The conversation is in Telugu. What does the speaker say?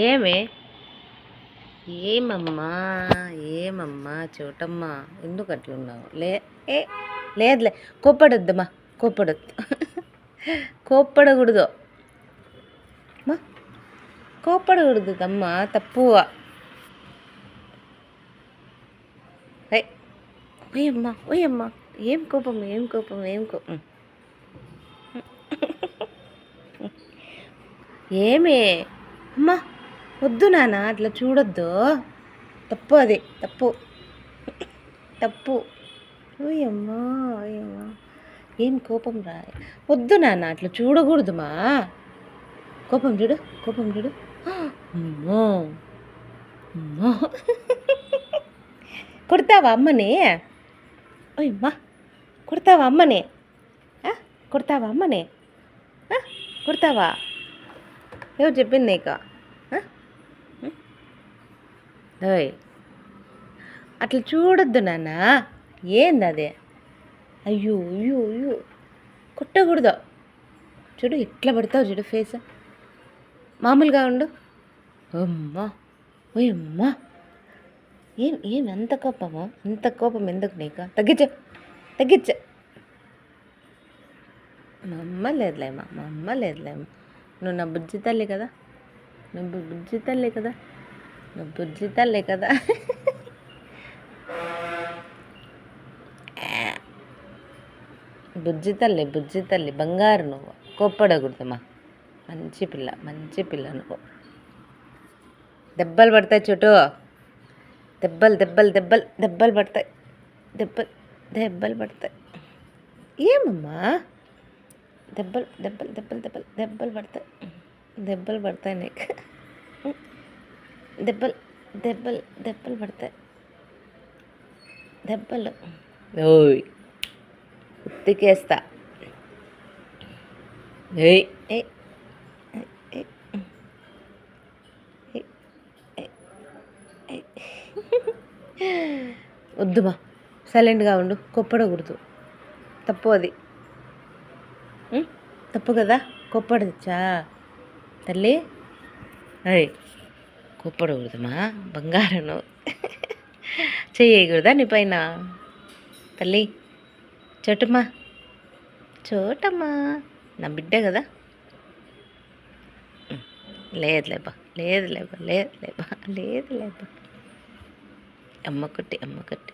ఏమే ఏమమ్మా ఏమమ్మా చోటమ్మా ఎందుకు అట్లున్నావు? ఏ లేదులే, కోప్పడొద్దమ్మా, కోప్పడొద్దు. కోప్పడకూడదు అమ్మా, కోప్పడకూడదు అమ్మా, తప్పు. ఓయమ్మా ఓయమ్మా, ఏం కోపం, ఏం కోపం, ఏం కోపం. ఏమే అమ్మా, వద్దు నాన్న, అట్లా చూడొద్దు, తప్పు, అది తప్పు, తప్పు. ఓయమ్మా ఓయమ్మా, ఏం కోపం రా, వద్దు నాన్న, అట్లా చూడకూడదుమా. కోపం చూడు, కోపం చూడు. అమ్మో అమ్మో, కొడతావా అమ్మని? ఓయమ్మా, కొడతావా అమ్మని? కొడతావా అమ్మని? కొడతావా? ఎవరు చెప్పింది నీకు? ఓయ్, అట్లా చూడొద్దు నాన్న, ఏంది అదే? అయ్యో అయ్యో అయ్యో, కొట్టకూడదు. చూడు ఎట్లా పడతావు, చూడు ఫేస్. మామూలుగా ఉండు. అమ్మా ఓయమ్మా, ఏం ఏం అంత కోపము? అంత కోపం ఎందుకు నీకు? తగ్గించు, తగ్గించు. మా అమ్మ లేదులేమ్మా, మా అమ్మ లేదులేమ్మా. నువ్వు నా బుజ్జి తల్లి కదా, నువ్వు బుజ్జి తల్లి కదా, నువ్వు బుజ్జి తల్లి కదా. బుజ్జి తల్లి, బుజ్జి తల్లి, బంగారు నువ్వు, కోప్పడకూడదమ్మా. మంచి పిల్ల, మంచి పిల్ల నువ్వు. దెబ్బలు పడతాయి చుట్టూ, దెబ్బలు దెబ్బలు దెబ్బలు దెబ్బలు పడతాయి, దెబ్బలు దెబ్బలు పడతాయి. ఏమమ్మా, దెబ్బలు దెబ్బలు దెబ్బలు దెబ్బలు దెబ్బలు పడతాయి, దెబ్బలు పడతాయి నీకు. దెబ్బలు దెబ్బలు దెబ్బలు పడతాయి, దెబ్బలు. ఓయ్, ఉత్తికేస్తా. ఏయ్ ఏ వద్దుమా, సైలెంట్గా ఉండు, కొప్పడకూడదు, తప్పు అది, తప్పు కదా, కొప్పడచ్చా తల్లి? అయ్, కొప్పడకూడదుమా, బంగారం చేయకూడదా నీ పైన తల్లి? చోటమ్మా, చోటమ్మా, నా బిడ్డ కదా. లేదులేబా, లేదులేబా, లేదులేబా, లేదులేబా. అమ్మ కొట్టి, అమ్మ కొట్టి.